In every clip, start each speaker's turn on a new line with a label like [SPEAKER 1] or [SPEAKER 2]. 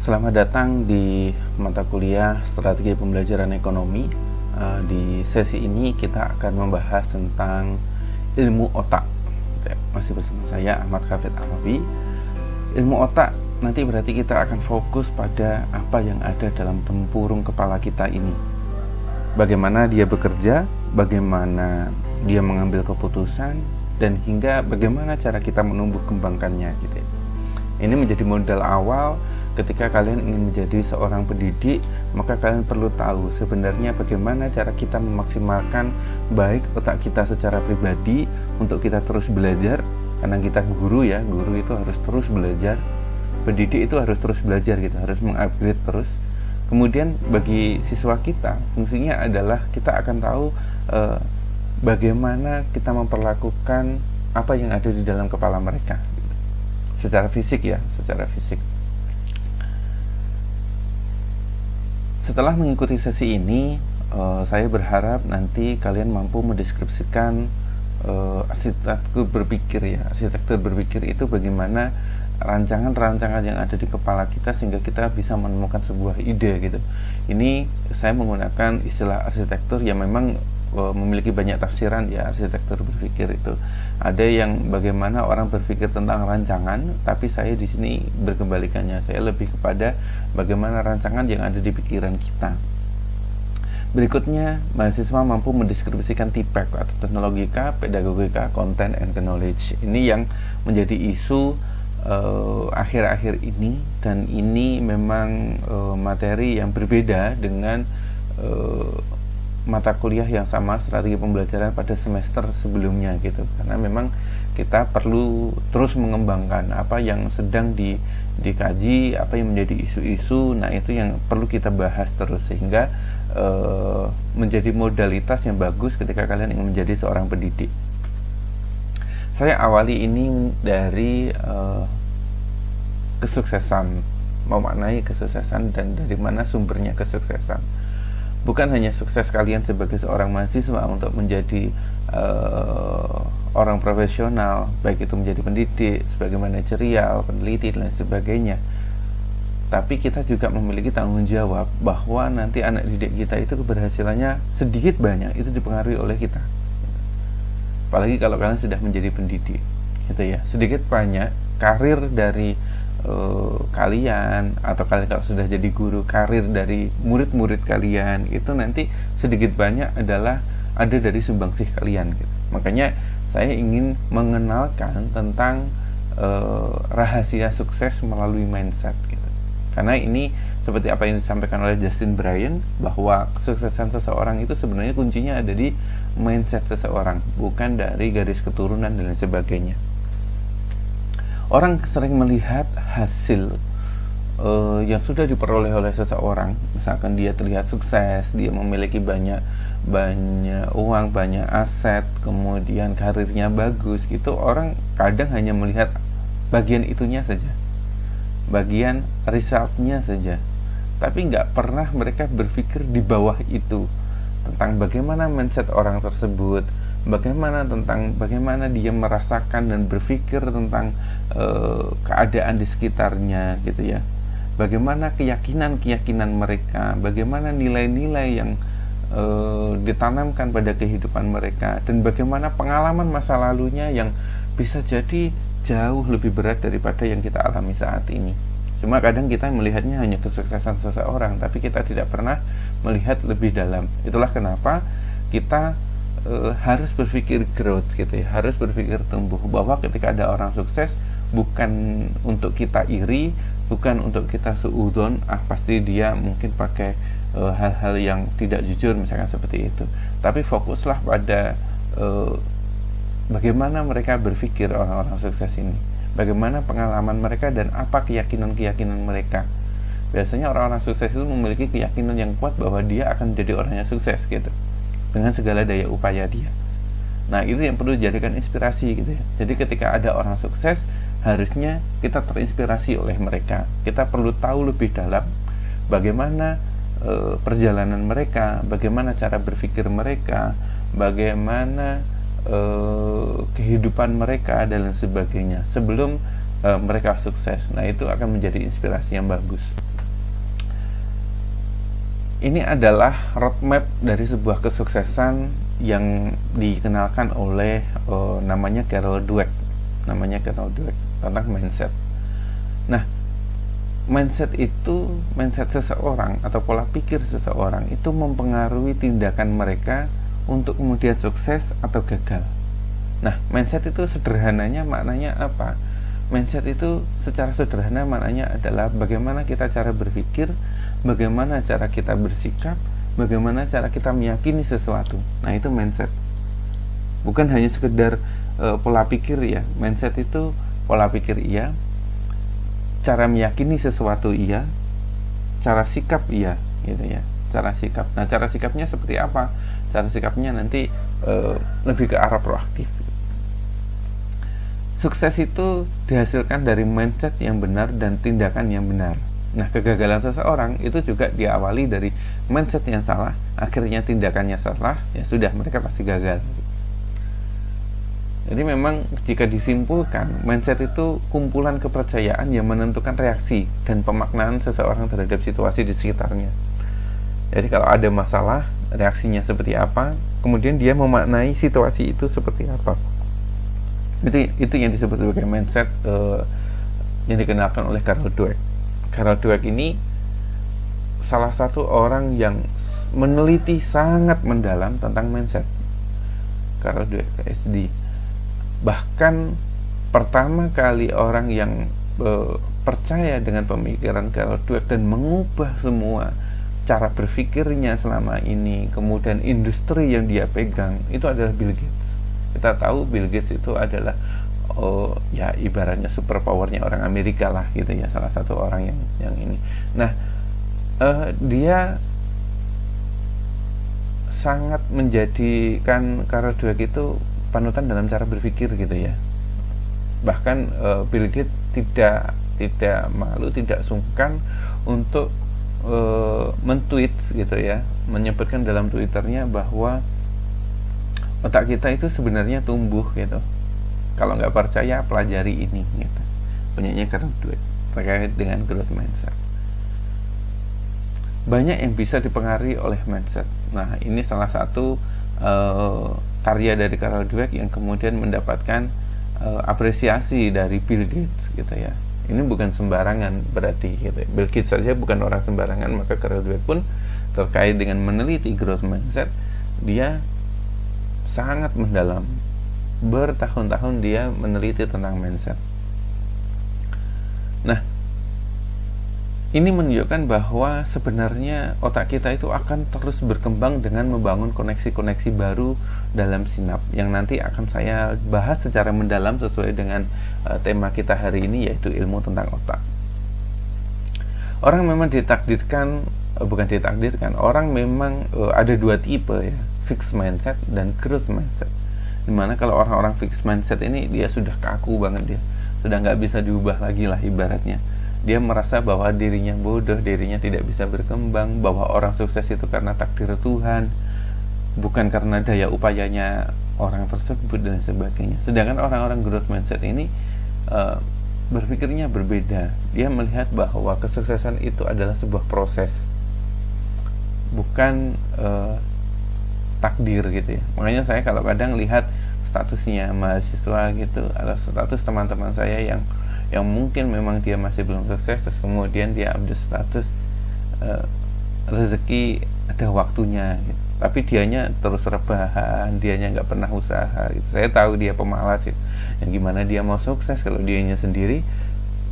[SPEAKER 1] Selamat datang di mata kuliah Strategi Pembelajaran Ekonomi. Di sesi ini kita akan membahas tentang ilmu otak. Masih bersama saya Ahmad Hafid Amabi. Ilmu otak nanti berarti kita akan fokus pada apa yang ada dalam tempurung kepala kita ini. Bagaimana dia bekerja, bagaimana dia mengambil keputusan, dan hingga bagaimana cara kita menumbuh kembangkannya gitu. Ini menjadi modal awal ketika kalian ingin menjadi seorang pendidik, maka kalian perlu tahu sebenarnya bagaimana cara kita memaksimalkan baik otak kita secara pribadi untuk kita terus belajar, karena kita guru itu harus terus belajar, pendidik itu harus terus belajar gitu, harus mengupgrade terus. Kemudian bagi siswa kita, fungsinya adalah kita akan tahu bagaimana kita memperlakukan apa yang ada di dalam kepala mereka gitu. Secara fisik. Setelah mengikuti sesi ini, saya berharap nanti kalian mampu mendeskripsikan arsitektur berpikir ya. Arsitektur berpikir itu bagaimana rancangan-rancangan yang ada di kepala kita sehingga kita bisa menemukan sebuah ide gitu. Ini saya menggunakan istilah arsitektur yang memang memiliki banyak tafsiran ya. Arsitektur berpikir itu ada yang bagaimana orang berpikir tentang rancangan, tapi saya di sini berkebalikannya. Saya lebih kepada bagaimana rancangan yang ada di pikiran kita. Berikutnya, mahasiswa mampu mendeskripsikan TPACK atau teknologika, pedagogika, content, and knowledge. Ini yang menjadi isu akhir-akhir ini, dan ini memang materi yang berbeda dengan mata kuliah yang sama, strategi pembelajaran pada semester sebelumnya gitu, karena memang kita perlu terus mengembangkan apa yang sedang dikaji, apa yang menjadi isu-isu. Nah, itu yang perlu kita bahas terus sehingga menjadi modalitas yang bagus ketika kalian ingin menjadi seorang pendidik. Saya awali ini dari kesuksesan, memaknai kesuksesan dan dari mana sumbernya kesuksesan. Bukan hanya sukses kalian sebagai seorang mahasiswa untuk menjadi orang profesional, baik itu menjadi pendidik, sebagai manajerial, peneliti, dan lain sebagainya, tapi kita juga memiliki tanggung jawab bahwa nanti anak didik kita itu keberhasilannya sedikit banyak itu dipengaruhi oleh kita. Apalagi kalau kalian sudah menjadi pendidik gitu ya, sedikit banyak karir dari kalian, atau kalian kalau sudah jadi guru, karir dari murid-murid kalian itu nanti sedikit banyak adalah ada dari sumbangsih kalian gitu. Makanya saya ingin mengenalkan tentang rahasia sukses melalui mindset gitu. Karena ini seperti apa yang disampaikan oleh Justin Bryan, bahwa kesuksesan seseorang itu sebenarnya kuncinya ada di mindset seseorang, bukan dari garis keturunan dan lain sebagainya. Orang sering melihat hasil yang sudah diperoleh oleh seseorang. Misalkan dia terlihat sukses, dia memiliki banyak uang, banyak aset, kemudian karirnya bagus gitu. Orang kadang hanya melihat bagian itunya saja, bagian resultnya saja, tapi nggak pernah mereka berpikir di bawah itu tentang bagaimana mindset orang tersebut, bagaimana dia merasakan dan berpikir tentang keadaan di sekitarnya gitu ya, bagaimana keyakinan mereka, bagaimana nilai-nilai yang ditanamkan pada kehidupan mereka, dan bagaimana pengalaman masa lalunya yang bisa jadi jauh lebih berat daripada yang kita alami saat ini. Cuma kadang kita melihatnya hanya kesuksesan seseorang, tapi kita tidak pernah melihat lebih dalam. Itulah kenapa kita harus berpikir growth gitu ya, harus berpikir tumbuh, bahwa ketika ada orang sukses, bukan untuk kita iri, bukan untuk kita suudzon, pasti dia mungkin pakai hal-hal yang tidak jujur misalkan seperti itu, tapi fokuslah pada bagaimana mereka berpikir orang-orang sukses ini, bagaimana pengalaman mereka dan apa keyakinan mereka. Biasanya orang-orang sukses itu memiliki keyakinan yang kuat bahwa dia akan menjadi orang yang sukses gitu, dengan segala daya upaya dia. Nah, itu yang perlu dijadikan inspirasi gitu ya. Jadi ketika ada orang sukses, harusnya kita terinspirasi oleh mereka. Kita perlu tahu lebih dalam bagaimana perjalanan mereka, bagaimana cara berpikir mereka, bagaimana kehidupan mereka dan lain sebagainya, sebelum mereka sukses. Nah, itu akan menjadi inspirasi yang bagus. Ini adalah roadmap dari sebuah kesuksesan yang dikenalkan oleh namanya Carol Dweck tentang mindset. Nah, mindset seseorang atau pola pikir seseorang itu mempengaruhi tindakan mereka untuk kemudian sukses atau gagal. Nah, mindset itu sederhananya maknanya apa? Mindset itu secara sederhana maknanya adalah bagaimana kita cara berpikir, bagaimana cara kita bersikap, bagaimana cara kita meyakini sesuatu. Nah, itu mindset. Bukan hanya sekedar pola pikir ya. Mindset itu pola pikir iya, cara meyakini sesuatu iya, cara sikap iya, gitu ya. Cara sikap. Nah, cara sikapnya seperti apa? Cara sikapnya nanti lebih ke arah proaktif. Sukses itu dihasilkan dari mindset yang benar dan tindakan yang benar. Nah, kegagalan seseorang itu juga diawali dari mindset yang salah, akhirnya tindakannya salah, ya sudah, mereka pasti gagal. Jadi memang jika disimpulkan, mindset itu kumpulan kepercayaan yang menentukan reaksi dan pemaknaan seseorang terhadap situasi di sekitarnya. Jadi kalau ada masalah, reaksinya seperti apa, kemudian dia memaknai situasi itu seperti apa. Itu yang disebut sebagai mindset yang dikenalkan oleh Carol Dweck. Carol Dweck ini salah satu orang yang meneliti sangat mendalam tentang mindset. Carol Dweck, PhD. Bahkan pertama kali orang yang percaya dengan pemikiran Carol Dweck dan mengubah semua cara berpikirnya selama ini, kemudian industri yang dia pegang, itu adalah Bill Gates. Kita tahu Bill Gates itu adalah ya ibaratnya super powernya orang Amerika lah gitu ya, salah satu orang yang ini. Nah, dia sangat menjadikan Carol Dweck itu panutan dalam cara berpikir gitu ya. Bahkan Bill Gates tidak malu, tidak sungkan untuk men-tweet gitu ya, menyebutkan dalam Twitternya bahwa otak kita itu sebenarnya tumbuh gitu. Kalau nggak percaya, pelajari ini gitu. Punyanya Carol Dweck terkait dengan growth mindset. Banyak yang bisa dipengaruhi oleh mindset. Nah, ini salah satu karya dari Carol Dweck yang kemudian mendapatkan apresiasi dari Bill Gates gitu ya. Ini bukan sembarangan berarti gitu. Bill Gates saja bukan orang sembarangan, maka Carol Dweck pun terkait dengan meneliti growth mindset, dia sangat mendalam. Bertahun-tahun dia meneliti tentang mindset. Nah, ini menunjukkan bahwa sebenarnya otak kita itu akan terus berkembang dengan membangun koneksi-koneksi baru dalam sinap, yang nanti akan saya bahas secara mendalam sesuai dengan tema kita hari ini, yaitu ilmu tentang otak. Orang memang orang memang ada dua tipe ya, fixed mindset dan growth mindset. Dimana kalau orang-orang fixed mindset ini, dia sudah kaku banget, dia sudah nggak bisa diubah lagi lah ibaratnya. Dia merasa bahwa dirinya bodoh, dirinya tidak bisa berkembang, bahwa orang sukses itu karena takdir Tuhan, bukan karena daya upayanya orang tersebut dan sebagainya. Sedangkan orang-orang growth mindset ini berpikirnya berbeda. Dia melihat bahwa kesuksesan itu adalah sebuah proses, bukan takdir gitu ya. Makanya saya kalau kadang lihat statusnya mahasiswa gitu, atau status teman-teman saya yang mungkin memang dia masih belum sukses, terus kemudian dia update status rezeki ada waktunya gitu. Tapi dianya terus rebahan, dianya nggak pernah usaha gitu. Saya tahu dia pemalas gitu. Yang gimana dia mau sukses kalau dianya sendiri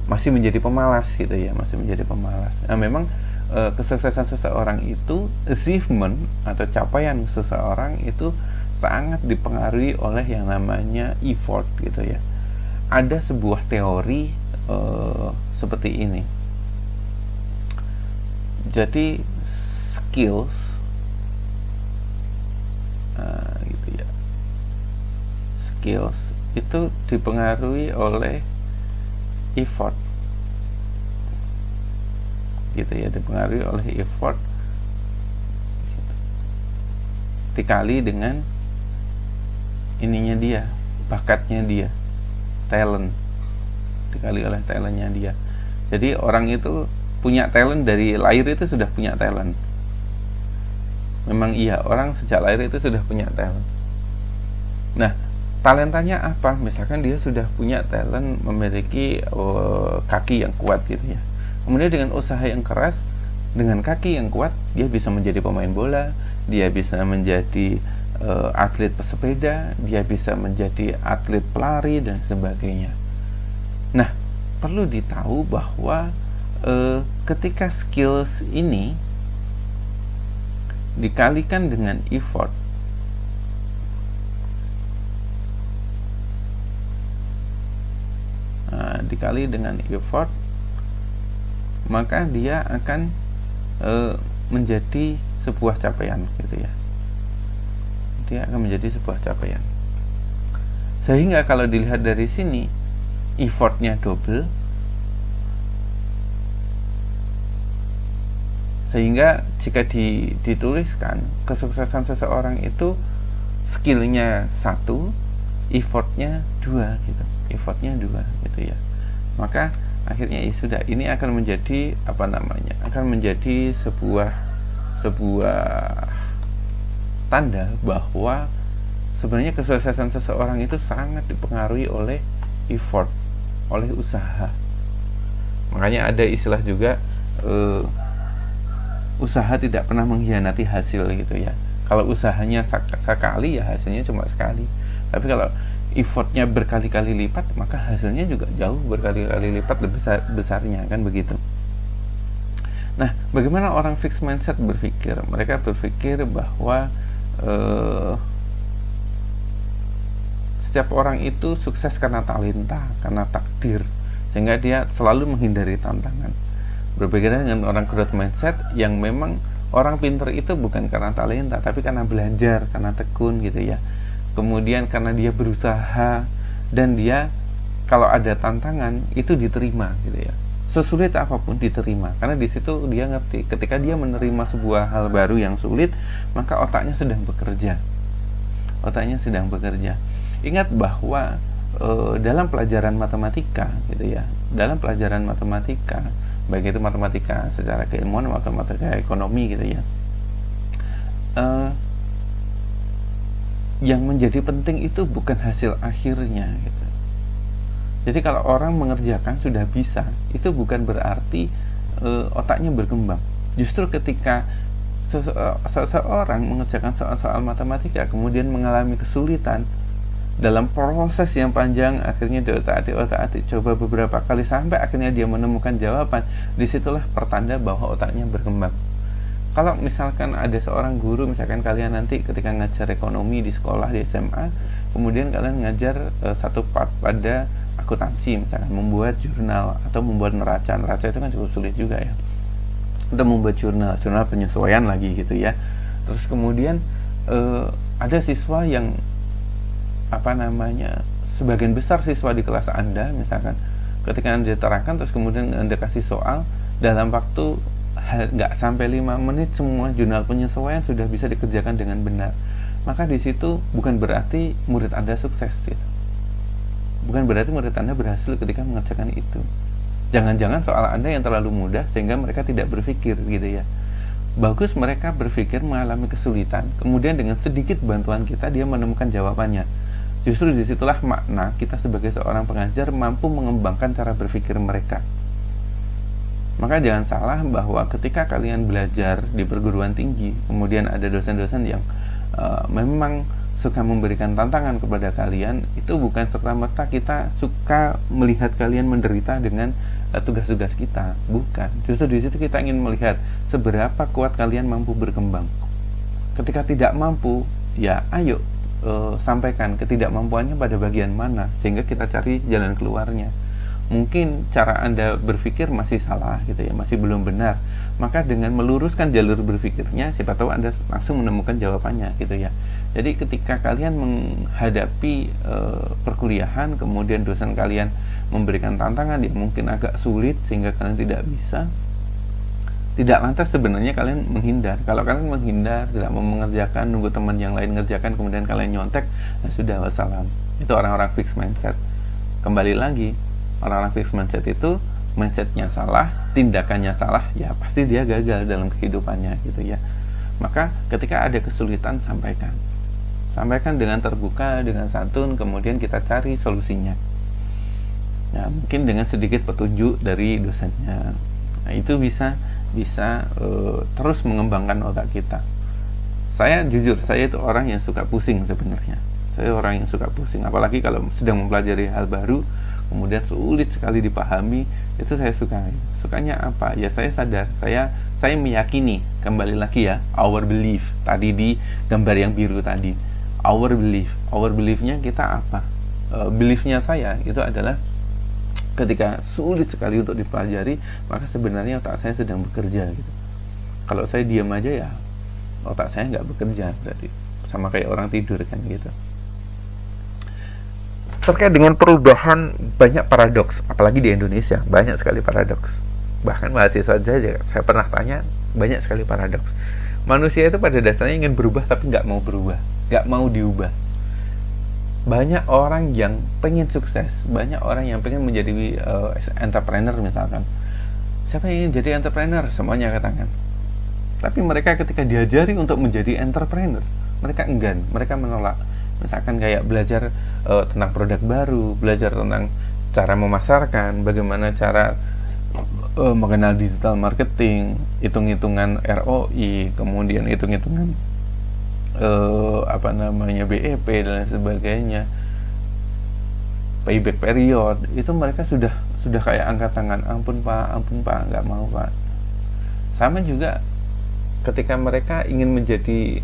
[SPEAKER 1] masih menjadi pemalas gitu ya, masih menjadi pemalas. Nah, memang kesuksesan seseorang itu, achievement atau capaian seseorang itu sangat dipengaruhi oleh yang namanya effort gitu ya. Ada sebuah teori seperti ini. Jadi skills gitu ya. Skills itu dipengaruhi oleh effort. Gitu ya, dipengaruhi oleh effort gitu. Dikali dengan ininya dia, bakatnya dia, talent dikali oleh talentnya dia. Jadi orang itu punya talent dari lahir, itu sudah punya talent. Memang iya, orang sejak lahir itu sudah punya talent. Nah, talentanya apa? Misalkan dia sudah punya talent memiliki kaki yang kuat gitu ya. Kemudian dengan usaha yang keras, dengan kaki yang kuat, dia bisa menjadi pemain bola, dia bisa menjadi atlet pesepeda, dia bisa menjadi atlet pelari dan sebagainya. Nah, perlu ditahu bahwa ketika skills ini dikalikan dengan effort, dikali dengan effort, maka dia akan menjadi sebuah capaian gitu ya. Dia akan menjadi sebuah capaian. Sehingga kalau dilihat dari sini, effortnya double, sehingga jika dituliskan kesuksesan seseorang itu skillnya 1, effortnya 2 gitu, effortnya 2 gitu ya. Maka akhirnya ya sudah, ini akan menjadi akan menjadi sebuah tanda bahwa sebenarnya kesuksesan seseorang itu sangat dipengaruhi oleh effort, oleh usaha. Makanya ada istilah juga, usaha tidak pernah mengkhianati hasil gitu ya. Kalau usahanya sekali, ya hasilnya cuma sekali. Tapi kalau effortnya berkali-kali lipat, maka hasilnya juga jauh berkali-kali lipat lebih besarnya, kan begitu. Nah, bagaimana orang fixed mindset berpikir? Mereka berpikir bahwa setiap orang itu sukses karena talenta, karena takdir, sehingga dia selalu menghindari tantangan. Berbeda dengan orang growth mindset yang memang orang pintar itu bukan karena talenta, tapi karena belajar, karena tekun gitu ya. Kemudian karena dia berusaha, dan dia kalau ada tantangan itu diterima gitu ya. Sesulit apapun diterima, karena di situ dia ngerti ketika dia menerima sebuah hal baru yang sulit, maka otaknya sedang bekerja. Ingat bahwa dalam pelajaran matematika gitu ya, dalam pelajaran matematika, baik itu matematika secara keilmuan atau matematika ekonomi gitu ya, yang menjadi penting itu bukan hasil akhirnya gitu. Jadi kalau orang mengerjakan sudah bisa, itu bukan berarti otaknya berkembang. Justru ketika seseorang mengerjakan soal-soal matematika kemudian mengalami kesulitan dalam proses yang panjang, akhirnya diotak-atik coba beberapa kali sampai akhirnya dia menemukan jawaban, disitulah pertanda bahwa otaknya berkembang. Kalau misalkan ada seorang guru, misalkan kalian nanti ketika ngajar ekonomi di sekolah, di SMA, kemudian kalian ngajar satu part pada akuntansi, misalkan membuat jurnal atau membuat neraca itu kan cukup sulit juga ya. Atau membuat jurnal penyesuaian lagi gitu ya. Terus kemudian ada siswa yang sebagian besar siswa di kelas Anda, misalkan ketika Anda terangkan terus kemudian Anda kasih soal, dalam waktu nggak sampai 5 menit semua jurnal penyesuaian sudah bisa dikerjakan dengan benar. Maka di situ bukan berarti murid Anda sukses gitu. Bukan berarti murid Anda berhasil ketika mengerjakan itu. Jangan-jangan soal Anda yang terlalu mudah sehingga mereka tidak berpikir gitu ya. Bagus mereka berpikir, mengalami kesulitan, kemudian dengan sedikit bantuan kita dia menemukan jawabannya. Justru disitulah makna kita sebagai seorang pengajar mampu mengembangkan cara berpikir mereka. Maka jangan salah bahwa ketika kalian belajar di perguruan tinggi, kemudian ada dosen-dosen yang memang suka memberikan tantangan kepada kalian, itu bukan serta-merta kita suka melihat kalian menderita dengan tugas-tugas kita, bukan. Justru di situ kita ingin melihat seberapa kuat kalian mampu berkembang. Ketika tidak mampu, ya ayo sampaikan ketidakmampuannya pada bagian mana, sehingga kita cari jalan keluarnya. Mungkin cara Anda berpikir masih salah gitu ya, masih belum benar. Maka dengan meluruskan jalur berpikirnya, siapa tahu Anda langsung menemukan jawabannya gitu ya. Jadi ketika kalian menghadapi perkuliahan, kemudian dosen kalian memberikan tantangan yang mungkin agak sulit sehingga kalian tidak bisa, tidak lantas sebenarnya kalian menghindar. Kalau kalian menghindar, tidak mau mengerjakan, nunggu teman yang lain ngerjakan, kemudian kalian nyontek, nah sudah, wassalam. Itu orang-orang fixed mindset. Kembali lagi, Orang-orang fixed mindset itu mindsetnya salah, tindakannya salah, ya pasti dia gagal dalam kehidupannya gitu ya. Maka ketika ada kesulitan, sampaikan dengan terbuka, dengan santun, kemudian kita cari solusinya. Ya, mungkin dengan sedikit petunjuk dari dosennya. Nah, itu bisa terus mengembangkan otak kita. Saya jujur, saya itu orang yang suka pusing sebenarnya. Saya orang yang suka pusing, apalagi kalau sedang mempelajari hal baru, kemudian sulit sekali dipahami, itu saya suka. Sukanya apa? Ya saya sadar, saya meyakini, kembali lagi ya, our belief tadi di gambar yang biru tadi. Our beliefnya kita apa? Beliefnya saya itu adalah ketika sulit sekali untuk dipelajari, maka sebenarnya otak saya sedang bekerja gitu. Kalau saya diam aja ya otak saya nggak bekerja, berarti sama kayak orang tidur kan gitu. Terkait dengan perubahan, banyak paradoks, apalagi di Indonesia banyak sekali paradoks. Bahkan mahasiswa saja saya pernah tanya, banyak sekali paradoks. Manusia itu pada dasarnya ingin berubah tapi nggak mau berubah, nggak mau diubah. Banyak orang yang pengen sukses, banyak orang yang pengen menjadi entrepreneur misalkan. Siapa yang ingin jadi entrepreneur? Semuanya katakan. Tapi mereka ketika diajari untuk menjadi entrepreneur, mereka enggan, mereka menolak. Misalkan kayak belajar tentang produk baru, belajar tentang cara memasarkan, bagaimana cara mengenal digital marketing, hitung-hitungan ROI, kemudian hitung-hitungan BEP dan sebagainya, payback period, itu mereka sudah kayak angkat tangan, ampun pak, nggak mau pak. Sama juga ketika mereka ingin menjadi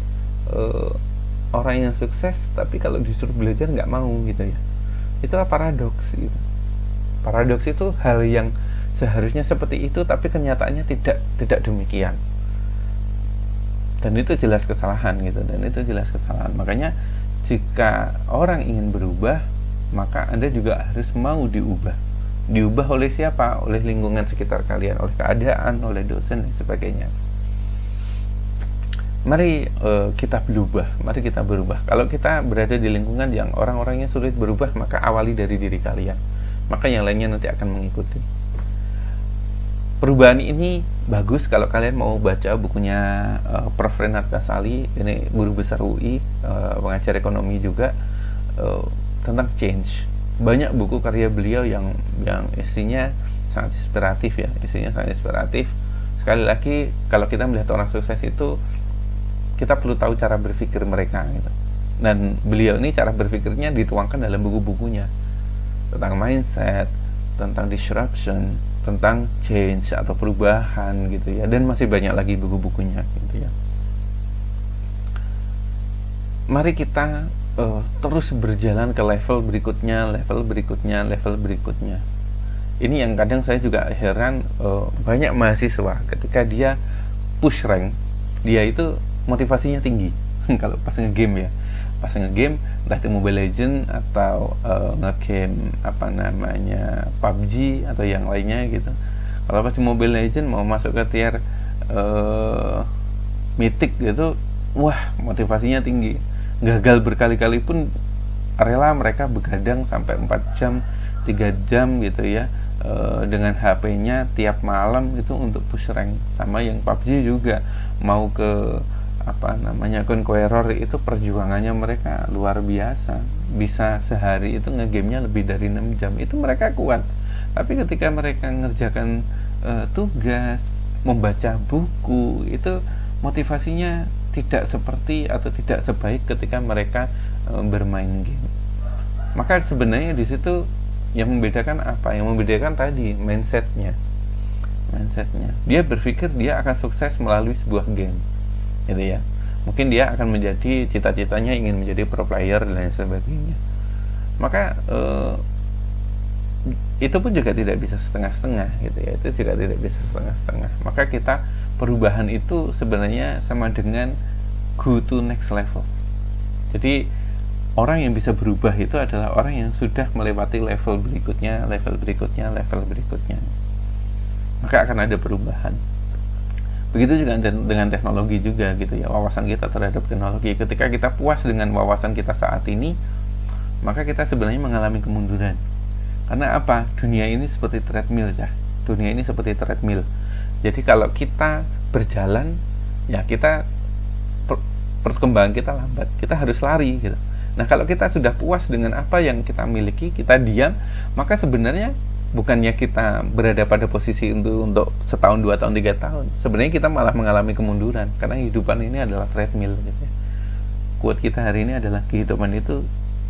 [SPEAKER 1] orang yang sukses, tapi kalau disuruh belajar nggak mau gitu ya. Itulah paradoks gitu. Paradoks itu hal yang seharusnya seperti itu, tapi kenyataannya tidak demikian. Dan itu jelas kesalahan gitu, Makanya jika orang ingin berubah, maka Anda juga harus mau diubah. Diubah oleh siapa? Oleh lingkungan sekitar kalian, oleh keadaan, oleh dosen dan sebagainya. Mari kita berubah. Kalau kita berada di lingkungan yang orang-orangnya sulit berubah, maka awali dari diri kalian. Maka yang lainnya nanti akan mengikuti. Perubahan ini bagus kalau kalian mau baca bukunya Prof. Renard Kasali, ini guru besar UI, pengajar ekonomi juga, tentang change. Banyak buku karya beliau yang isinya sangat inspiratif ya, Sekali lagi, kalau kita melihat orang sukses itu, kita perlu tahu cara berpikir mereka gitu. Dan beliau ini cara berpikirnya dituangkan dalam buku-bukunya tentang mindset, tentang disruption, tentang change atau perubahan gitu ya, dan masih banyak lagi buku-bukunya gitu ya. Mari kita terus berjalan ke level berikutnya. Ini yang kadang saya juga heran, banyak mahasiswa ketika dia push rank, dia itu motivasinya tinggi kalau pas ngegame entah itu Mobile Legend atau ngegame PUBG atau yang lainnya gitu. Kalau pas Mobile Legend mau masuk ke tier Mythic gitu, wah motivasinya tinggi, gagal berkali-kali pun rela mereka begadang sampai 4 jam 3 jam gitu ya, dengan HP-nya tiap malam itu untuk push rank. Sama yang PUBG juga, mau ke Conqueror itu perjuangannya mereka luar biasa, bisa sehari itu ngegamenya lebih dari 6 jam, itu mereka kuat. Tapi ketika mereka ngerjakan tugas, membaca buku, itu motivasinya tidak seperti atau tidak sebaik ketika mereka bermain game. Maka sebenarnya di situ yang membedakan apa? Yang membedakan tadi mindsetnya. Dia berpikir dia akan sukses melalui sebuah game gitu ya. Mungkin dia akan menjadi, cita-citanya ingin menjadi pro player dan sebagainya. Maka itu pun juga tidak bisa setengah-setengah gitu ya. Maka kita, perubahan itu sebenarnya sama dengan go to next level. Jadi orang yang bisa berubah itu adalah orang yang sudah melewati level berikutnya. Maka akan ada perubahan. Begitu juga dengan teknologi juga gitu ya, wawasan kita terhadap teknologi. Ketika kita puas dengan wawasan kita saat ini, maka kita sebenarnya mengalami kemunduran. Karena apa? Dunia ini seperti treadmill ya. Dunia ini seperti treadmill. Jadi kalau kita berjalan, ya kita perkembangan kita lambat. Kita harus lari gitu. Nah, kalau kita sudah puas dengan apa yang kita miliki, kita diam, maka sebenarnya bukannya kita berada pada posisi untuk setahun, 2 tahun, 3 tahun. Sebenarnya kita malah mengalami kemunduran karena kehidupan ini adalah treadmill gitu ya. Quote kita hari ini adalah kehidupan itu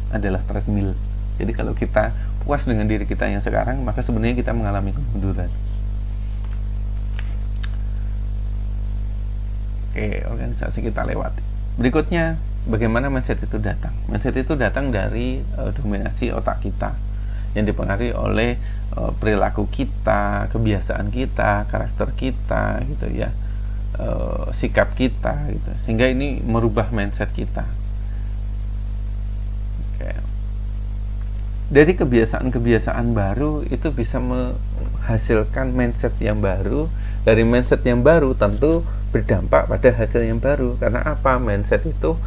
[SPEAKER 1] adalah treadmill. Jadi kalau kita puas dengan diri kita yang sekarang, maka sebenarnya kita mengalami kemunduran. Oke, organisasi kita lewati. Berikutnya, bagaimana mindset itu datang? Mindset itu datang dari dominasi otak kita yang dipengaruhi oleh perilaku kita, kebiasaan kita, karakter kita, gitu ya, sikap kita, gitu. Sehingga ini merubah mindset kita. Oke. Dari kebiasaan-kebiasaan baru itu bisa menghasilkan mindset yang baru. Dari mindset yang baru tentu berdampak pada hasil yang baru. Karena apa? Mindset itu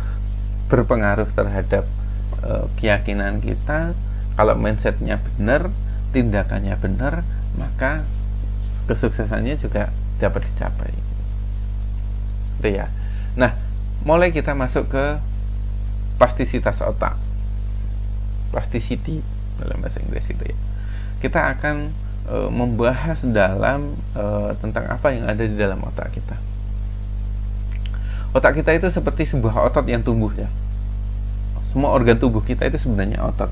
[SPEAKER 1] berpengaruh terhadap keyakinan kita. Kalau mindsetnya benar, tindakannya benar, maka kesuksesannya juga dapat dicapai. Itu ya. Nah, mulai kita masuk ke plastisitas otak. Plasticity dalam bahasa Inggris itu ya. Kita akan membahas dalam tentang apa yang ada di dalam otak kita. Otak kita itu seperti sebuah otot yang tumbuh ya. Semua organ tubuh kita itu sebenarnya otot.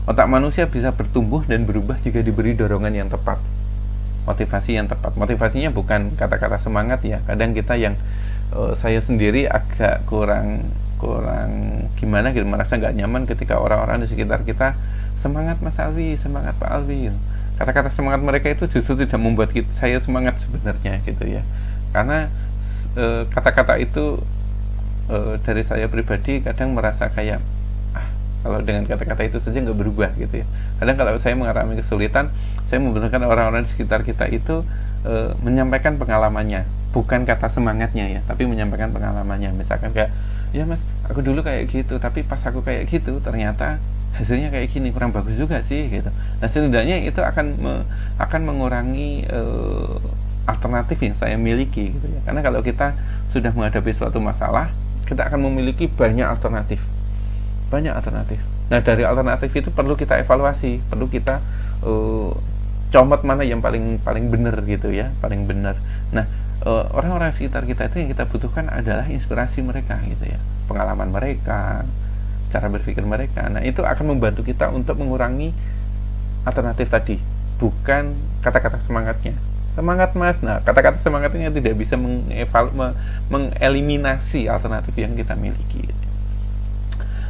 [SPEAKER 1] Otak manusia bisa bertumbuh dan berubah jika diberi dorongan yang tepat, motivasi yang tepat. Motivasinya bukan kata-kata semangat ya. Kadang kita yang saya sendiri agak kurang gimana gitu, merasa nggak nyaman ketika orang-orang di sekitar kita semangat Mas Alwi, semangat Pak Alwi. Kata-kata semangat mereka itu justru tidak membuat saya semangat sebenarnya gitu ya. Karena kata-kata itu dari saya pribadi kadang merasa kayak kalau dengan kata-kata itu saja nggak berubah gitu ya. Kadang kalau saya mengalami kesulitan, saya membutuhkan orang-orang di sekitar kita itu menyampaikan pengalamannya, bukan kata semangatnya ya, tapi menyampaikan pengalamannya. Misalkan kayak, ya Mas, aku dulu kayak gitu, tapi pas aku kayak gitu ternyata hasilnya kayak gini, kurang bagus juga sih gitu. Nah, setidaknya itu akan mengurangi alternatif yang saya miliki gitu ya. Karena kalau kita sudah menghadapi suatu masalah, kita akan memiliki banyak alternatif. Nah, dari alternatif itu perlu kita evaluasi, perlu kita comot mana yang paling benar gitu ya, paling benar. Nah, orang-orang sekitar kita itu yang kita butuhkan adalah inspirasi mereka gitu ya, pengalaman mereka, cara berpikir mereka. Nah, itu akan membantu kita untuk mengurangi alternatif tadi, bukan kata-kata semangatnya. Semangat Mas. Nah, kata-kata semangatnya tidak bisa mengeliminasi alternatif yang kita miliki.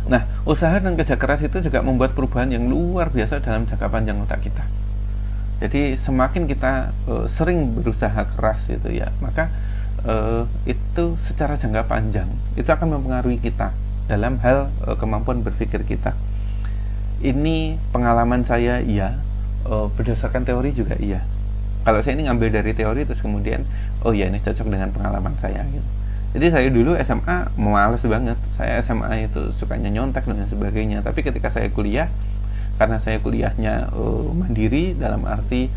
[SPEAKER 1] Nah, usaha dan kerja keras itu juga membuat perubahan yang luar biasa dalam jangka panjang otak kita. Jadi semakin kita sering berusaha keras gitu ya, maka itu secara jangka panjang itu akan mempengaruhi kita dalam hal kemampuan berpikir kita. Ini pengalaman saya iya, berdasarkan teori juga iya. Kalau saya ini ngambil dari teori terus kemudian oh ya ini cocok dengan pengalaman saya gitu. Jadi saya dulu SMA males banget. Saya SMA itu sukanya nyontek dan sebagainya. Tapi ketika saya kuliah, karena saya kuliahnya mandiri, dalam arti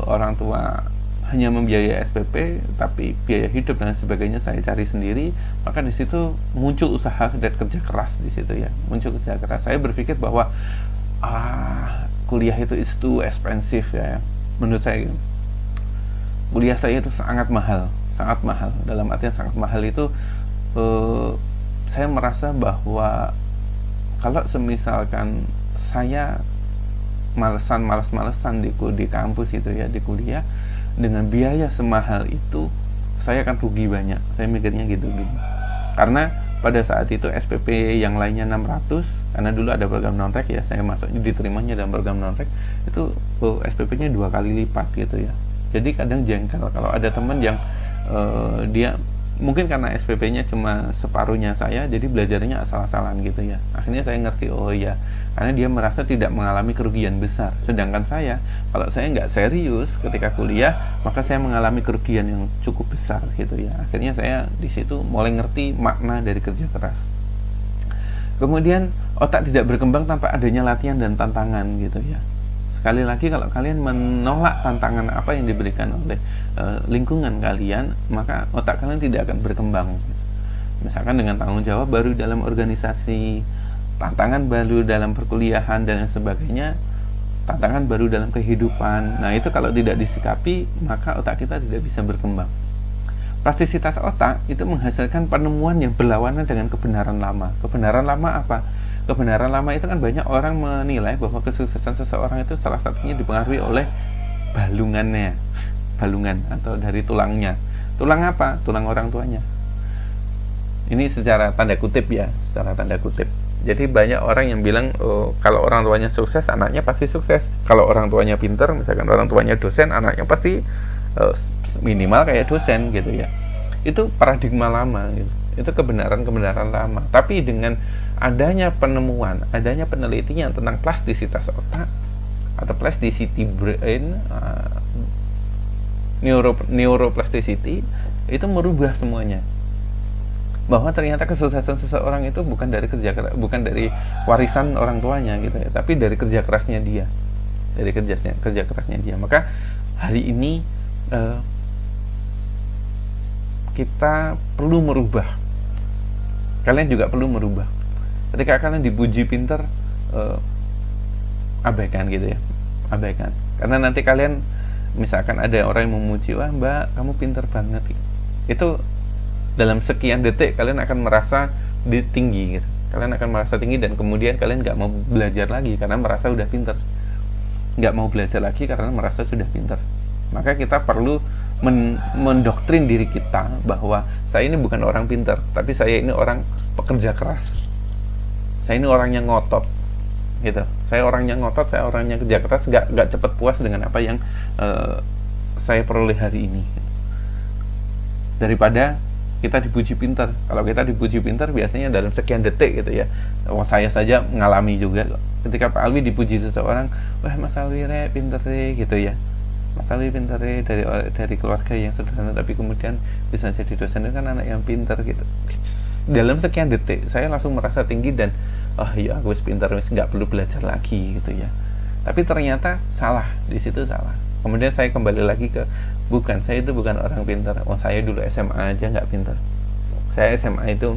[SPEAKER 1] orang tua hanya membiayai SPP, tapi biaya hidup dan sebagainya saya cari sendiri, maka di situ muncul usaha dan kerja keras di situ ya. Muncul kerja keras. Saya berpikir bahwa kuliah itu is too expensive ya. Menurut saya kuliah saya itu sangat mahal. Dalam artian sangat mahal itu saya merasa bahwa kalau semisalkan saya males-malesan di kampus itu ya, di kuliah dengan biaya semahal itu, saya akan rugi banyak. Saya mikirnya gitu. Karena pada saat itu SPP yang lainnya 600, karena dulu ada program non-rek ya, saya masuknya diterimanya dalam program non-rek itu SPP-nya 2 kali lipat gitu ya. Jadi kadang jengkel kalau ada teman yang dia mungkin karena SPP-nya cuma separuhnya saya, jadi belajarnya asal-asalan gitu ya. Akhirnya saya ngerti, oh iya, karena dia merasa tidak mengalami kerugian besar. Sedangkan saya, kalau saya nggak serius ketika kuliah, maka saya mengalami kerugian yang cukup besar gitu ya. Akhirnya saya di situ mulai ngerti makna dari kerja keras. Kemudian otak tidak berkembang tanpa adanya latihan dan tantangan gitu ya. Sekali lagi, kalau kalian menolak tantangan apa yang diberikan oleh lingkungan kalian, maka otak kalian tidak akan berkembang. Misalkan dengan tanggung jawab baru dalam organisasi, tantangan baru dalam perkuliahan dan lain sebagainya, tantangan baru dalam kehidupan. Nah, itu kalau tidak disikapi, maka otak kita tidak bisa berkembang. Plastisitas otak itu menghasilkan penemuan yang berlawanan dengan kebenaran lama. Kebenaran lama apa? Kebenaran lama itu kan banyak orang menilai bahwa kesuksesan seseorang itu salah satunya dipengaruhi oleh balungannya, balungan atau dari tulangnya. Tulang apa? Tulang orang tuanya. Ini secara tanda kutip ya, secara tanda kutip. Jadi banyak orang yang bilang, oh, kalau orang tuanya sukses, anaknya pasti sukses. Kalau orang tuanya pinter, misalkan orang tuanya dosen, anaknya pasti minimal kayak dosen gitu ya. Itu paradigma lama gitu. Itu kebenaran-kebenaran lama. Tapi dengan adanya penemuan, adanya penelitian tentang plastisitas otak atau plasticity brain, neuroplasticity, itu merubah semuanya. Bahwa ternyata kesuksesan seseorang itu bukan dari bukan dari warisan orang tuanya gitu ya, tapi dari kerja kerasnya dia, dari kerja kerasnya dia. Maka hari ini kita perlu merubah. Kalian juga perlu merubah. Ketika kalian dipuji pinter, abaikan gitu ya, abaikan. Karena nanti kalian, misalkan ada orang yang memuji, wah mbak kamu pinter banget, itu dalam sekian detik kalian akan merasa tinggi gitu. Kalian akan merasa tinggi dan kemudian kalian nggak mau belajar lagi karena merasa udah pinter, nggak mau belajar lagi karena merasa sudah pinter. Maka kita perlu mendoktrin diri kita bahwa saya ini bukan orang pinter, tapi saya ini orang pekerja keras. Saya ini orangnya ngotot gitu. Saya orangnya ngotot, saya orangnya kerja keras, nggak cepat puas dengan apa yang saya peroleh hari ini. Daripada kita dipuji pintar. Kalau kita dipuji pintar biasanya dalam sekian detik gitu ya. Saya saja mengalami juga. Ketika Pak Alwi dipuji seseorang, wah Mas Alwi pintar gitu ya. Mas Alwi pintar dari keluarga yang sederhana tapi kemudian bisa jadi dosen, itu kan anak yang pintar gitu. Dalam sekian detik saya langsung merasa tinggi dan ya aku pintar, nggak perlu belajar lagi gitu ya. Tapi ternyata salah, di situ salah. Kemudian saya kembali lagi ke saya itu bukan orang pintar. Saya dulu SMA aja nggak pintar. Saya SMA itu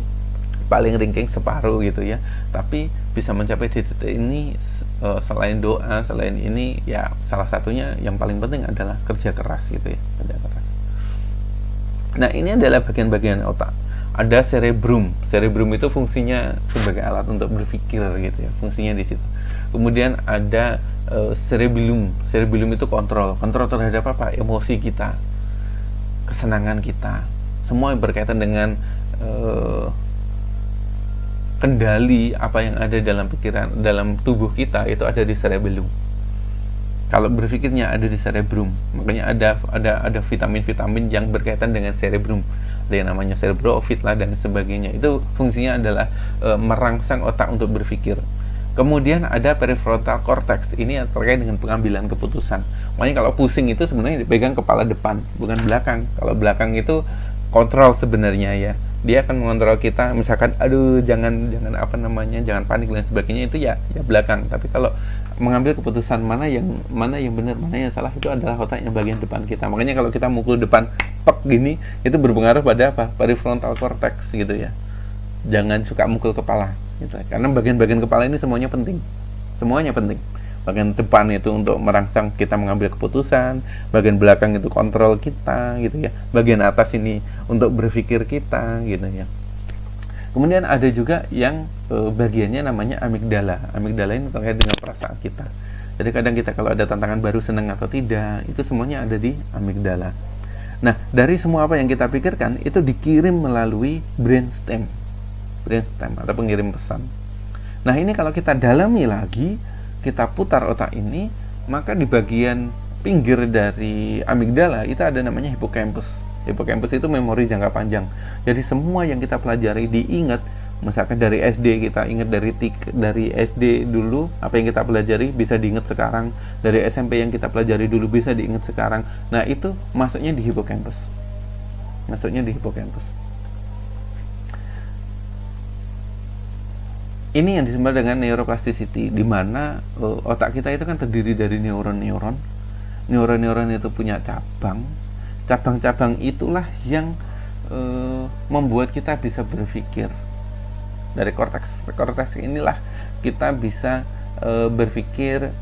[SPEAKER 1] paling ranking separuh gitu ya. Tapi bisa mencapai di titik ini selain doa, selain ini ya salah satunya yang paling penting adalah kerja keras gitu ya, kerja keras. Nah, ini adalah bagian-bagian otak. Ada cerebrum. Cerebrum itu fungsinya sebagai alat untuk berpikir gitu ya. Fungsinya di situ. Kemudian ada cerebellum. Cerebellum itu kontrol terhadap apa? Emosi kita, kesenangan kita, semua yang berkaitan dengan kendali apa yang ada dalam pikiran, dalam tubuh kita itu ada di cerebellum. Kalau berpikirnya ada di cerebrum, makanya ada vitamin-vitamin yang berkaitan dengan cerebrum. Ada yang namanya cerebrofit lah dan sebagainya. Itu fungsinya adalah merangsang otak untuk berpikir. Kemudian ada prefrontal cortex, ini terkait dengan pengambilan keputusan. Makanya kalau pusing itu sebenarnya dipegang kepala depan, bukan belakang. Kalau belakang itu kontrol sebenarnya ya. Dia akan mengontrol kita, misalkan aduh jangan jangan panik dan sebagainya, itu ya belakang. Tapi kalau mengambil keputusan mana yang benar, mana yang salah, itu adalah otak yang bagian depan kita. Makanya kalau kita mukul depan pek gini, itu berpengaruh pada apa? Prefrontal cortex gitu ya. Jangan suka mukul kepala gitu. Karena bagian-bagian kepala ini semuanya penting. Bagian depan itu untuk merangsang kita mengambil keputusan, bagian belakang itu kontrol kita gitu ya. Bagian atas ini untuk berpikir kita gitu ya. Kemudian ada juga yang bagiannya namanya amigdala. Amigdala ini terkait dengan perasaan kita. Jadi kadang kita kalau ada tantangan baru senang atau tidak, itu semuanya ada di amigdala. Nah, dari semua apa yang kita pikirkan itu dikirim melalui brainstem atau pengirim pesan. Nah, ini kalau kita dalami lagi, kita putar otak ini, maka di bagian pinggir dari amigdala itu ada namanya hippocampus. Hippocampus itu memori jangka panjang. Jadi semua yang kita pelajari diingat. Misalkan dari SD kita ingat dari SD dulu apa yang kita pelajari bisa diingat sekarang. Dari SMP yang kita pelajari dulu bisa diingat sekarang. Nah, itu masuknya di hippocampus. Ini yang disebut dengan neuroplasticity, di mana otak kita itu kan terdiri dari neuron-neuron. Neuron-neuron itu punya cabang. Cabang-cabang itulah yang membuat kita bisa berpikir. Dari korteks inilah kita bisa berpikir,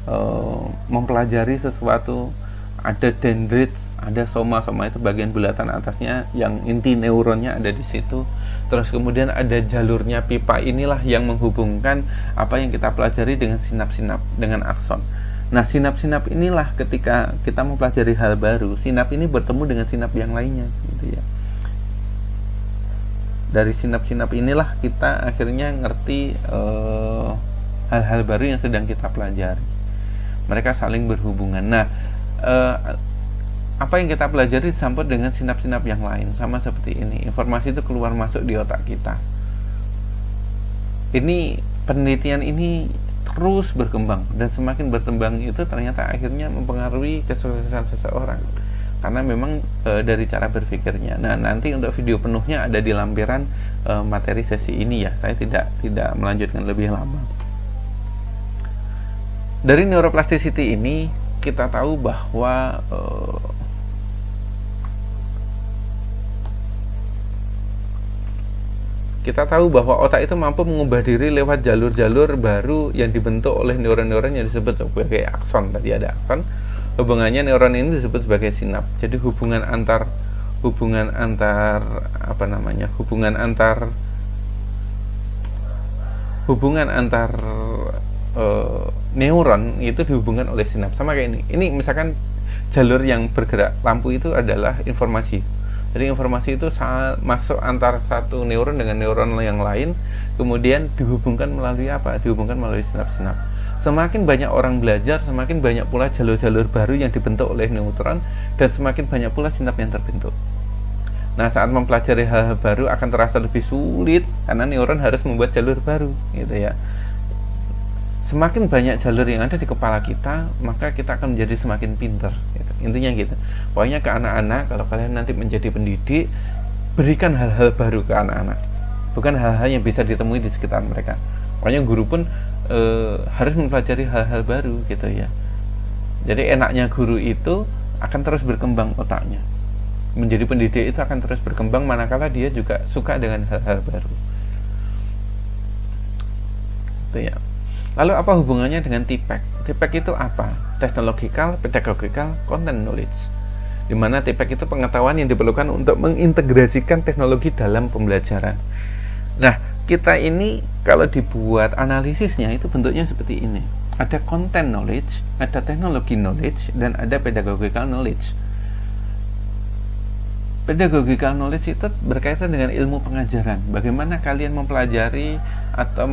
[SPEAKER 1] mempelajari sesuatu. Ada dendrit, ada soma itu bagian bulatan atasnya yang inti neuronnya ada di situ. Terus kemudian ada jalurnya pipa, inilah yang menghubungkan apa yang kita pelajari dengan sinap-sinap, dengan akson. Nah, sinap-sinap inilah ketika kita mempelajari hal baru, sinap ini bertemu dengan sinap yang lainnya, gitu ya. Dari sinap-sinap inilah kita akhirnya ngerti hal-hal baru yang sedang kita pelajari. Mereka saling berhubungan. Nah, apa yang kita pelajari disambut dengan sinap-sinap yang lain, sama seperti ini. Informasi itu keluar masuk di otak kita. Ini penelitian ini terus berkembang, dan semakin berkembang itu ternyata akhirnya mempengaruhi kesuksesan seseorang karena memang dari cara berpikirnya. Nah, nanti untuk video penuhnya ada di lampiran materi sesi ini ya. Saya tidak melanjutkan lebih lama. Dari neuroplasticity ini kita tahu bahwa otak itu mampu mengubah diri lewat jalur-jalur baru yang dibentuk oleh neuron-neuron yang disebut sebagai akson. Tadi ada akson, hubungannya neuron ini disebut sebagai sinap. Jadi hubungan antar neuron itu dihubungkan oleh sinap. Sama kayak ini. Ini misalkan jalur yang bergerak lampu itu adalah informasi. Jadi informasi itu masuk antar satu neuron dengan neuron yang lain, kemudian dihubungkan melalui apa? Dihubungkan melalui sinap-sinap. Semakin banyak orang belajar, semakin banyak pula jalur-jalur baru yang dibentuk oleh neuron, dan semakin banyak pula sinap yang terbentuk. Nah, saat mempelajari hal-hal baru akan terasa lebih sulit karena neuron harus membuat jalur baru, gitu ya. Semakin banyak jalur yang ada di kepala kita, maka kita akan menjadi semakin pintar, gitu. Intinya gitu. Pokoknya ke anak-anak, kalau kalian nanti menjadi pendidik, berikan hal-hal baru ke anak-anak, bukan hal-hal yang bisa ditemui di sekitar mereka. Pokoknya guru pun harus mempelajari hal-hal baru, gitu ya. Jadi enaknya guru itu akan terus berkembang otaknya. Menjadi pendidik itu akan terus berkembang manakala dia juga suka dengan hal-hal baru. Itu ya. Lalu apa hubungannya dengan TPEC? TPEC itu apa? Technological, Pedagogical, Content Knowledge. Di mana TPEC itu pengetahuan yang diperlukan untuk mengintegrasikan teknologi dalam pembelajaran. Nah, kita ini kalau dibuat analisisnya itu bentuknya seperti ini. Ada content knowledge, ada technology knowledge, dan ada pedagogical knowledge. Pedagogical knowledge itu berkaitan dengan ilmu pengajaran. Bagaimana kalian mempelajari atau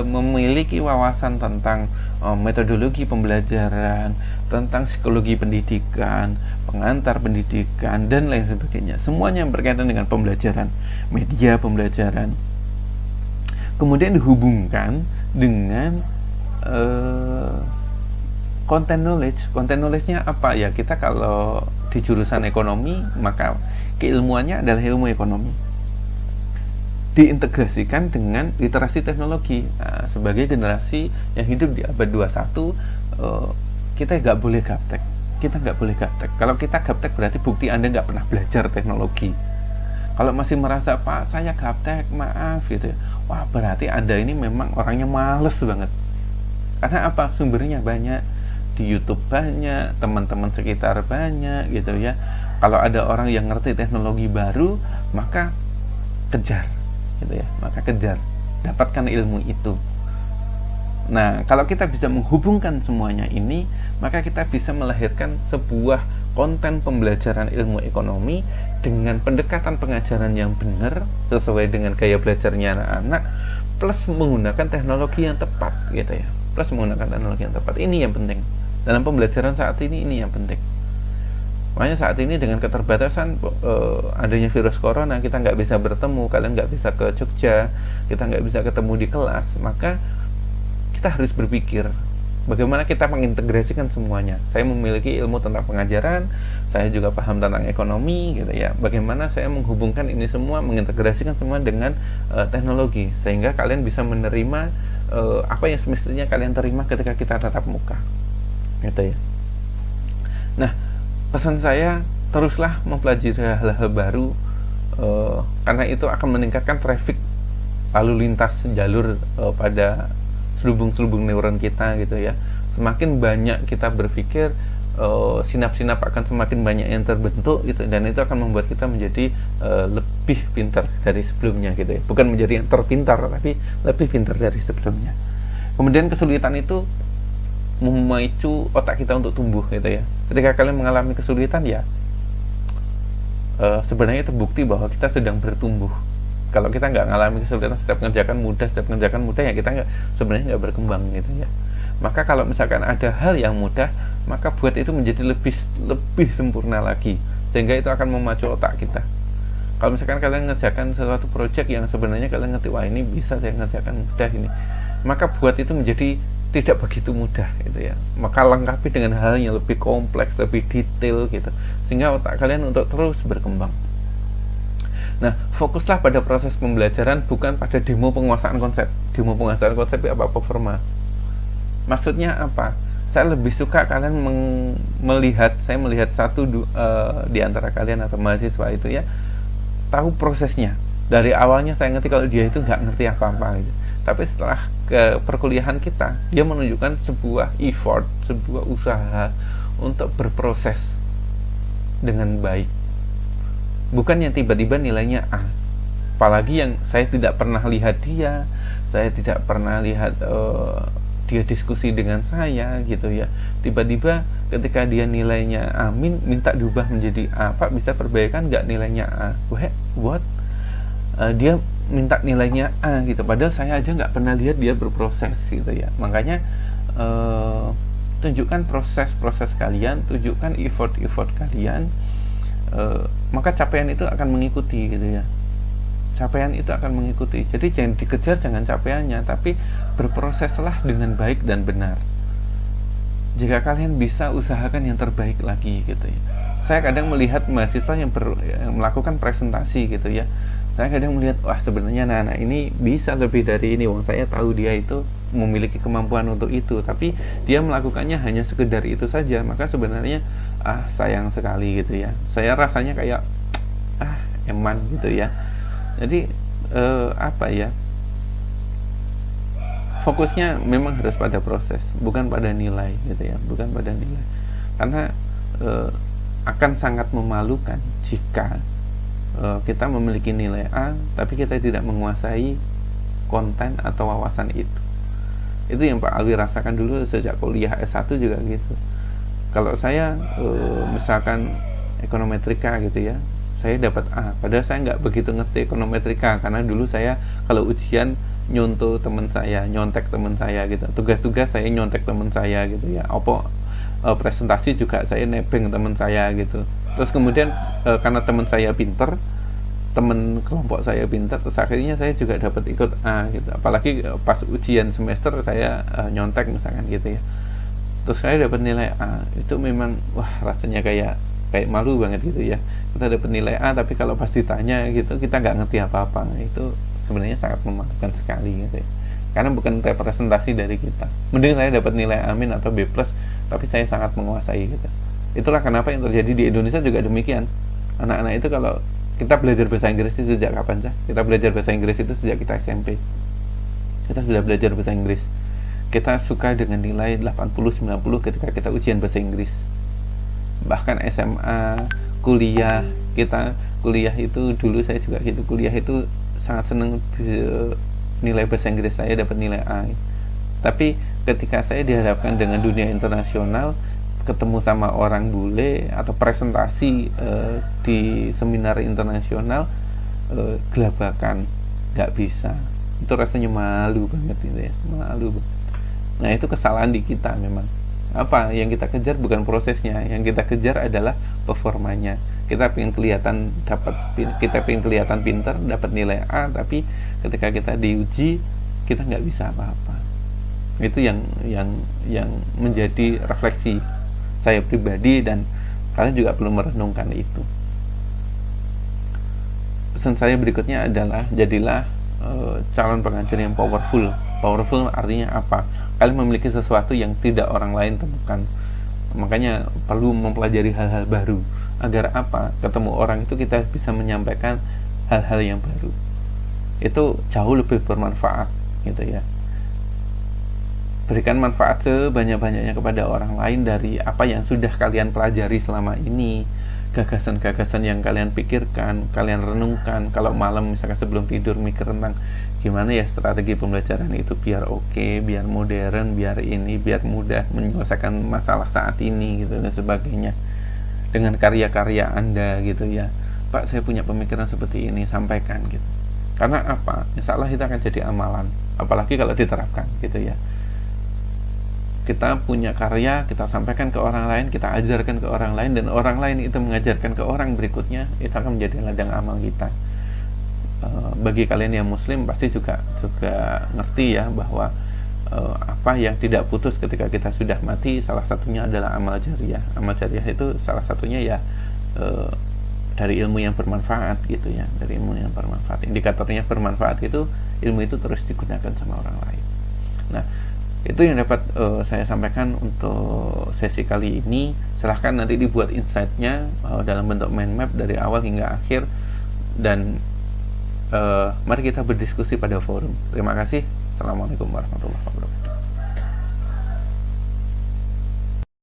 [SPEAKER 1] memiliki wawasan tentang metodologi pembelajaran, tentang psikologi pendidikan, pengantar pendidikan, dan lain sebagainya. Semuanya yang berkaitan dengan pembelajaran, media pembelajaran. Kemudian dihubungkan dengan content knowledge. Content knowledge-nya apa ya? Kita kalau di jurusan ekonomi, maka keilmuannya adalah ilmu ekonomi diintegrasikan dengan literasi teknologi. Nah, sebagai generasi yang hidup di abad 21, kita nggak boleh gaptek. Kalau kita gaptek berarti bukti Anda nggak pernah belajar teknologi. Kalau masih merasa, Pak, saya gaptek, maaf gitu ya, wah, berarti Anda ini memang orangnya males banget. Karena apa? Sumbernya banyak, di YouTube banyak, teman-teman sekitar banyak, gitu ya. Kalau ada orang yang ngerti teknologi baru, maka kejar, gitu ya. Maka kejar, dapatkan ilmu itu. Nah, kalau kita bisa menghubungkan semuanya ini, maka kita bisa melahirkan sebuah konten pembelajaran ilmu ekonomi dengan pendekatan pengajaran yang benar sesuai dengan gaya belajarnya anak-anak, plus menggunakan teknologi yang tepat, gitu ya. Plus menggunakan teknologi yang tepat. Ini yang penting dalam pembelajaran saat ini yang penting. Makanya saat ini dengan keterbatasan adanya virus corona, kita nggak bisa bertemu, kalian nggak bisa ke Jogja, kita nggak bisa ketemu di kelas, maka kita harus berpikir bagaimana kita mengintegrasikan semuanya. Saya memiliki ilmu tentang pengajaran, saya juga paham tentang ekonomi gitu ya. Bagaimana saya menghubungkan ini semua, mengintegrasikan semua dengan teknologi sehingga kalian bisa menerima apa yang semestinya kalian terima ketika kita tatap muka gitu ya. Nah, pesan saya, teruslah mempelajari hal-hal baru karena itu akan meningkatkan traffic lalu lintas jalur pada selubung-selubung neuron kita gitu ya. Semakin banyak kita berpikir, sinap-sinap akan semakin banyak yang terbentuk gitu, dan itu akan membuat kita menjadi lebih pintar dari sebelumnya gitu ya. Bukan menjadi yang terpintar, tapi lebih pintar dari sebelumnya. Kemudian kesulitan itu memacu otak kita untuk tumbuh gitu ya. Ketika kalian mengalami kesulitan ya, sebenarnya terbukti bahwa kita sedang bertumbuh. Kalau kita nggak mengalami kesulitan, setiap mengerjakan mudah ya kita sebenarnya nggak berkembang gitu ya. Maka kalau misalkan ada hal yang mudah, maka buat itu menjadi lebih sempurna lagi, sehingga itu akan memacu otak kita. Kalau misalkan kalian mengerjakan sesuatu project yang sebenarnya kalian ngerti, wah ini bisa saya ngerjakan mudah ini, maka buat itu menjadi tidak begitu mudah gitu ya. Maka lengkapi dengan hal yang lebih kompleks, lebih detail gitu, sehingga otak kalian untuk terus berkembang. Nah, fokuslah pada proses pembelajaran, bukan pada demo penguasaan konsep. Demo penguasaan konsep itu apa? Performa. Maksudnya apa? Saya lebih suka kalian melihat satu di antara kalian atau mahasiswa itu ya, tahu prosesnya. Dari awalnya saya ngerti kalau dia itu nggak ngerti apa-apa gitu. Tapi setelah ke perkuliahan kita, dia menunjukkan sebuah effort, sebuah usaha untuk berproses dengan baik. Bukan yang tiba-tiba nilainya A. Apalagi yang saya tidak pernah lihat dia, saya tidak pernah lihat dia diskusi dengan saya gitu ya. Tiba-tiba ketika dia nilainya A-, minta diubah menjadi A. Pak, bisa perbaikan nggak nilainya A? What? Dia minta nilainya A gitu. Padahal saya aja nggak pernah lihat dia berproses gitu ya. Makanya tunjukkan proses-proses kalian, tunjukkan effort kalian. Maka capaian itu akan mengikuti gitu ya. Capaian itu akan mengikuti. Jadi jangan dikejar, jangan capaiannya, tapi berproseslah dengan baik dan benar. Jika kalian bisa, usahakan yang terbaik lagi gitu ya. Saya kadang melihat mahasiswa yang melakukan presentasi gitu ya. Saya kadang melihat, wah sebenarnya anak-anak ini bisa lebih dari ini. Wong saya tahu dia itu memiliki kemampuan untuk itu, tapi dia melakukannya hanya sekedar itu saja. Maka sebenarnya sayang sekali gitu ya. Saya rasanya kayak eman gitu ya. Jadi apa ya, fokusnya memang harus pada proses, bukan pada nilai gitu ya, bukan pada nilai. Karena akan sangat memalukan jika kita memiliki nilai A tapi kita tidak menguasai konten atau wawasan itu. Itu yang Pak Alwi rasakan dulu sejak kuliah S1 juga gitu. Kalau saya misalkan ekonometrika gitu ya, saya dapat A, padahal saya nggak begitu ngerti ekonometrika, karena dulu saya kalau ujian nyontek teman saya gitu, tugas-tugas saya nyontek teman saya gitu ya, presentasi juga saya nebeng teman saya gitu. Terus kemudian karena teman saya pinter, teman kelompok saya pintar, terus akhirnya saya juga dapat ikut A gitu. Apalagi pas ujian semester saya nyontek misalkan gitu ya, terus saya dapat nilai A. Itu memang wah rasanya kayak malu banget gitu ya. Kita dapat nilai A tapi kalau pas ditanya gitu kita nggak ngerti apa-apa. Itu sebenarnya sangat memalukan sekali gitu ya. Karena bukan representasi dari kita. Mending saya dapat nilai A- atau B+, tapi saya sangat menguasai gitu. Itulah kenapa yang terjadi di Indonesia juga demikian. Anak-anak itu kalau kita belajar bahasa Inggris itu sejak kapan sih? Kita belajar bahasa Inggris itu sejak kita SMP. Kita sudah belajar bahasa Inggris. Kita suka dengan nilai 80-90 ketika kita ujian bahasa Inggris. Bahkan SMA, kuliah, kita kuliah itu dulu saya juga gitu, kuliah itu sangat senang nilai bahasa Inggris saya dapat nilai A. Tapi ketika saya dihadapkan dengan dunia internasional, ketemu sama orang bule atau presentasi di seminar internasional, gelabakan, nggak bisa. Itu rasanya malu banget gitu ya, malu banget. Nah itu kesalahan di kita memang. Apa yang kita kejar bukan prosesnya, yang kita kejar adalah performanya. Kita pengen kelihatan pintar, dapat nilai A, tapi ketika kita diuji kita nggak bisa apa-apa. Itu yang menjadi refleksi saya pribadi dan Kalian juga perlu merenungkan itu. Pesan saya berikutnya adalah jadilah calon pengajar yang powerful. Powerful artinya apa? Kalian memiliki sesuatu yang tidak orang lain temukan. Makanya perlu mempelajari hal-hal baru. Agar apa? Ketemu orang itu kita bisa menyampaikan hal-hal yang baru. Itu jauh lebih bermanfaat gitu ya. Berikan manfaat sebanyak-banyaknya kepada orang lain dari apa yang sudah kalian pelajari selama ini, gagasan-gagasan yang kalian pikirkan, kalian renungkan. Kalau malam misalkan sebelum tidur mikir tentang gimana ya strategi pembelajaran itu biar oke, biar modern, biar ini, biar mudah menyelesaikan masalah saat ini gitu dan sebagainya. Dengan karya-karya Anda gitu ya. Pak, saya punya pemikiran seperti ini, sampaikan gitu. Karena apa? Insya Allah itu akan jadi amalan, apalagi kalau diterapkan gitu ya. Kita punya karya, kita sampaikan ke orang lain, kita ajarkan ke orang lain, dan orang lain itu mengajarkan ke orang berikutnya, itu akan menjadi ladang amal kita. Bagi kalian yang muslim pasti juga ngerti ya bahwa apa yang tidak putus ketika kita sudah mati, salah satunya adalah amal jariah. Amal jariah itu salah satunya ya dari ilmu yang bermanfaat gitu ya, dari ilmu yang bermanfaat. Indikatornya bermanfaat itu ilmu itu terus digunakan sama orang lain. Nah, itu yang dapat saya sampaikan untuk sesi kali ini. Silahkan nanti dibuat insight-nya dalam bentuk mind map dari awal hingga akhir, dan mari kita berdiskusi pada forum. Terima kasih. Assalamualaikum warahmatullahi wabarakatuh.